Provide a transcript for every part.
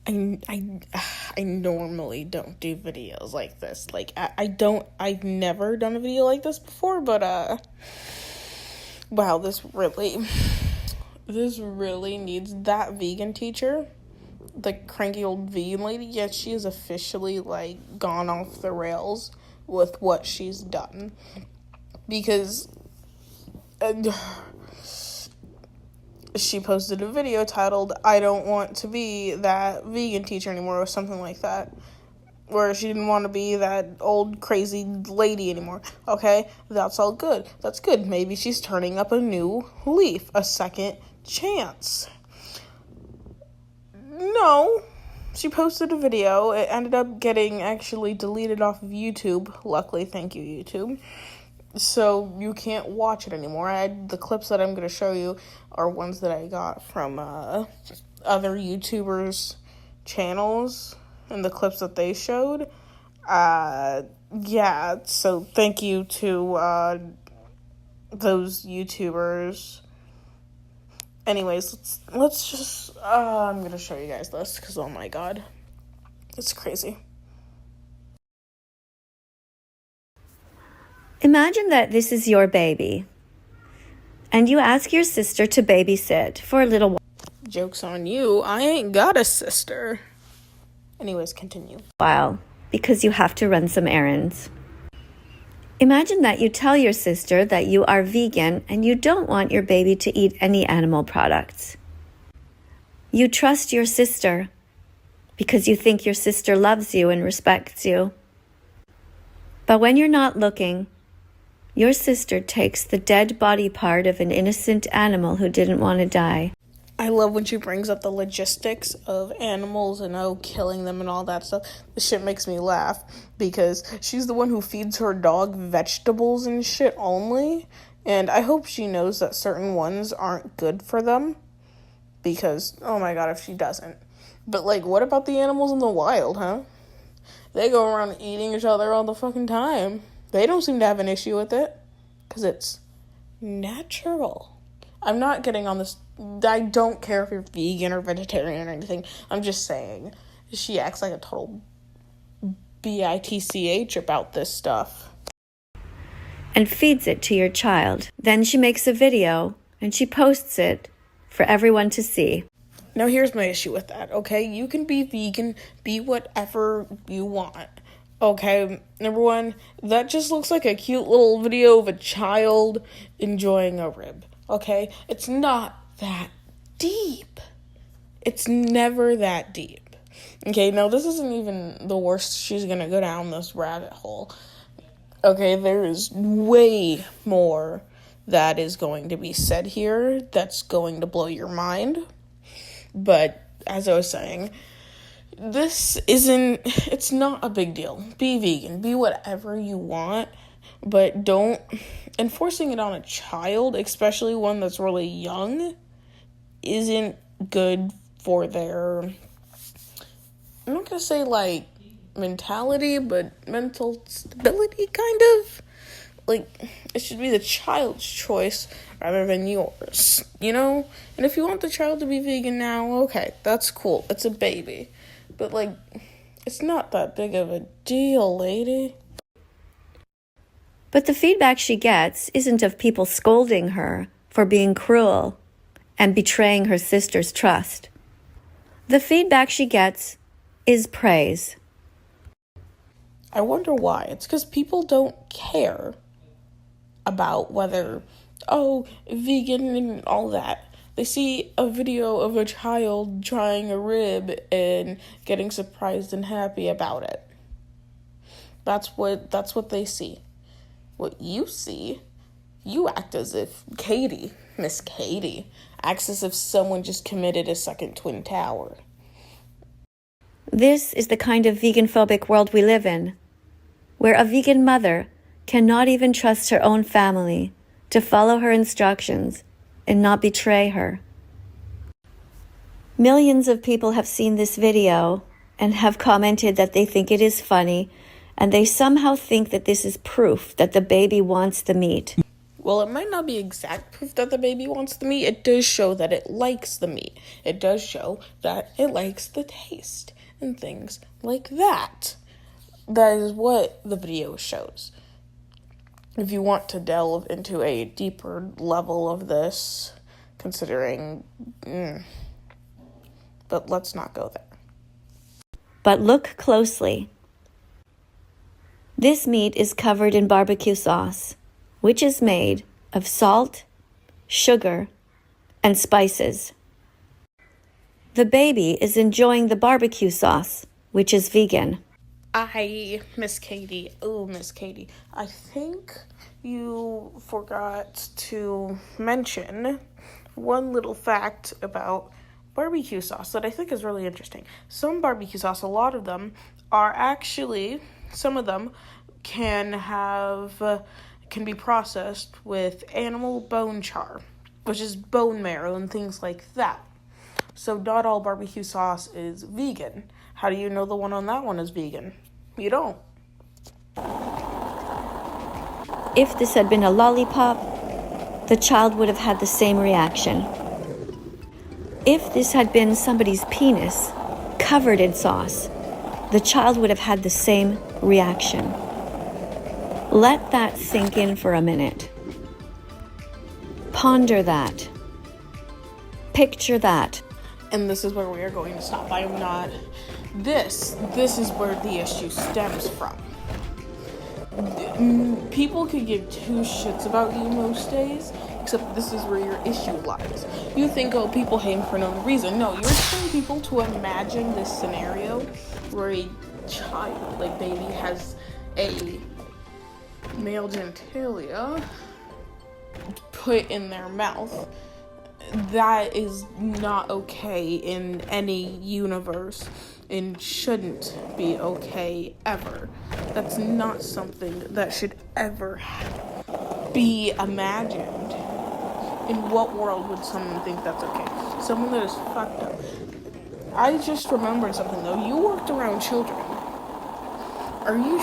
I normally don't do videos like this. Like, I've never done a video like this before, but, wow, this really needs that vegan teacher, the cranky old vegan lady. Yes, she has officially, like, gone off the rails with what she's done. Because she posted a video titled, "I don't want to be that vegan teacher anymore," or something like that. Where she didn't want to be that old crazy lady anymore. Okay, that's all good. That's good. Maybe she's turning up a new leaf, a second chance. No, she posted a video. It ended up getting actually deleted off of YouTube. Luckily, thank you, YouTube. So you can't watch it anymore. The clips that I'm going to show you are ones that I got from other YouTubers' channels and the clips that they showed. Yeah, so thank you to those YouTubers. Anyways, let's just, I'm going to show you guys this because, oh my god, it's crazy. Imagine that this is your baby, and you ask your sister to babysit for a little Joke's on you, I ain't got a sister. Anyways, continue. while, because you have to run some errands. Imagine that you tell your sister that you are vegan and you don't want your baby to eat any animal products. You trust your sister because you think your sister loves you and respects you. But when you're not looking, your sister takes the dead body part of an innocent animal who didn't want to die. I love when she brings up the logistics of animals and killing them and all that stuff. This shit makes me laugh because she's the one who feeds her dog vegetables and shit only. And I hope she knows that certain ones aren't good for them because, oh my god, if she doesn't. But, like, what about the animals in the wild, huh? They go around eating each other all the fucking time. They don't seem to have an issue with it because it's natural. I'm not getting on this. I don't care if you're vegan or vegetarian or anything. I'm just saying. She acts like a total bitch about this stuff. And feeds it to your child. Then she makes a video and she posts it for everyone to see. Now here's my issue with that, okay? You can be vegan, be whatever you want. Okay, number one, that just looks like a cute little video of a child enjoying a rib. Okay, it's not that deep. It's never that deep. Okay, now this isn't even the worst. She's gonna go down this rabbit hole. Okay, there is way more that is going to be said here that's going to blow your mind. But as I was saying, it's not a big deal. Be vegan, be whatever you want, but don't, enforcing it on a child, especially one that's really young, isn't good for their, I'm not gonna say like mentality, but mental stability, kind of. Like, it should be the child's choice rather than yours, you know? And if you want the child to be vegan now, okay, that's cool. It's a baby. But, like, it's not that big of a deal, lady. But the feedback she gets isn't of people scolding her for being cruel and betraying her sister's trust. The feedback she gets is praise. I wonder why. It's because people don't care about whether, vegan and all that. They see a video of a child trying a rib and getting surprised and happy about it. That's what they see. What you see, you act as if Miss Katie, acts as if someone just committed a second Twin Tower. This is the kind of vegan-phobic world we live in, where a vegan mother cannot even trust her own family to follow her instructions and not betray her. Millions of people have seen this video and have commented that they think it is funny, and they somehow think that this is proof that the baby wants the meat. Well, it might not be exact proof that the baby wants the meat. It does show that it likes the meat. It does show that it likes the taste and things like that. That is what the video shows. If you want to delve into a deeper level of this, considering... But let's not go there. But look closely. This meat is covered in barbecue sauce, which is made of salt, sugar, and spices. The baby is enjoying the barbecue sauce, which is vegan. Miss Katie, I think you forgot to mention one little fact about barbecue sauce that I think is really interesting. Some barbecue sauce, a lot of them, are actually, some of them can be processed with animal bone char, which is bone marrow and things like that. So not all barbecue sauce is vegan. How do you know the one on that one is vegan? You don't. If this had been a lollipop, the child would have had the same reaction. If this had been somebody's penis covered in sauce, the child would have had the same reaction. Let that sink in for a minute. Ponder that. Picture that. And this is where we are going to stop. I am not... This is where the issue stems from. People could give two shits about you most days, except this is where your issue lies. You think, oh, people hate for no reason. No, you're telling people to imagine this scenario where a child, like baby, has a male genitalia put in their mouth. That is not okay in any universe and shouldn't be okay ever. That's not something that should ever be imagined. In what world would someone think that's okay? Someone that is fucked up. I just remembered something though. You worked around children. Are you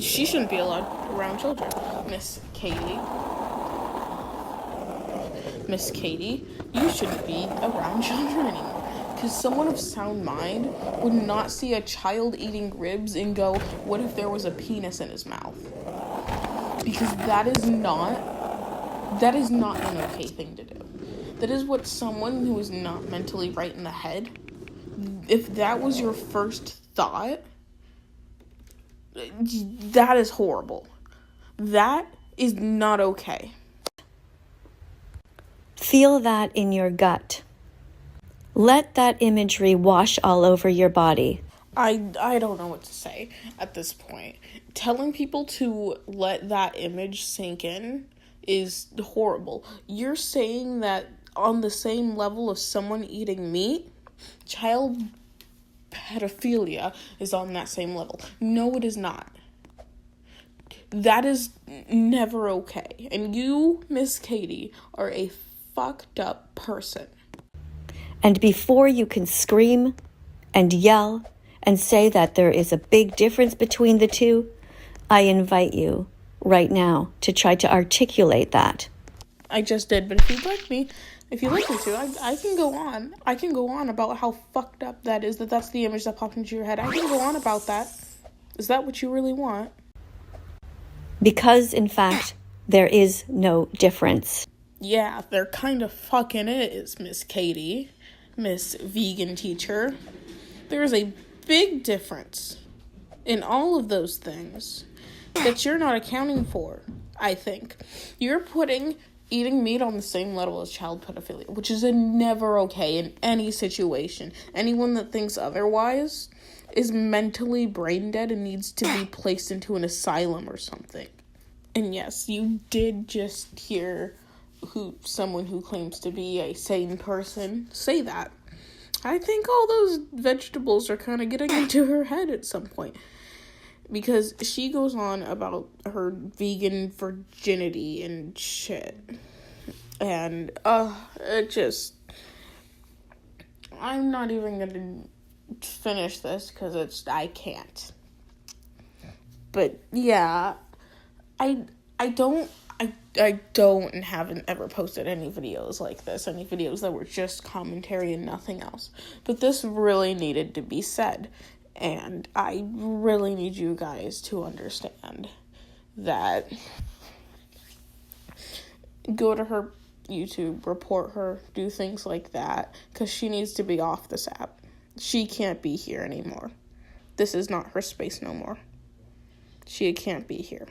she shouldn't be allowed around children, Miss Katie. Miss Katie, you shouldn't be around children anymore. Because someone of sound mind would not see a child eating ribs and go, what if there was a penis in his mouth? Because that is not an okay thing to do. That is what someone who is not mentally right in the head, if that was your first thought, that is horrible. That is not okay. Feel that in your gut. Let that imagery wash all over your body. I don't know what to say at this point. Telling people to let that image sink in is horrible. You're saying that on the same level of someone eating meat, child pedophilia is on that same level. No, it is not. That is never okay. And you, Miss Katie, are a fucked up person. And before you can scream and yell and say that there is a big difference between the two, I invite you right now to try to articulate that. I just did, but if you'd like me to, I can go on. I can go on about how fucked up that is, that's the image that popped into your head. I can go on about that. Is that what you really want? Because, in fact, there is no difference. Yeah, there kind of fucking is, Miss Katie. Miss Vegan Teacher. There is a big difference in all of those things that you're not accounting for, I think. You're putting eating meat on the same level as child pedophilia, which is never okay in any situation. Anyone that thinks otherwise is mentally brain dead and needs to be placed into an asylum or something. And yes, you did just hear someone who claims to be a sane person say that. I think all those vegetables are kind of getting into her head at some point. Because she goes on about her vegan virginity and shit. And, I'm not even gonna finish this because I can't. But, yeah, I don't and haven't ever posted any videos like this, any videos that were just commentary and nothing else. But this really needed to be said. And I really need you guys to understand that. Go to her YouTube, report her, do things like that, because she needs to be off this app. She can't be here anymore. This is not her space no more. She can't be here.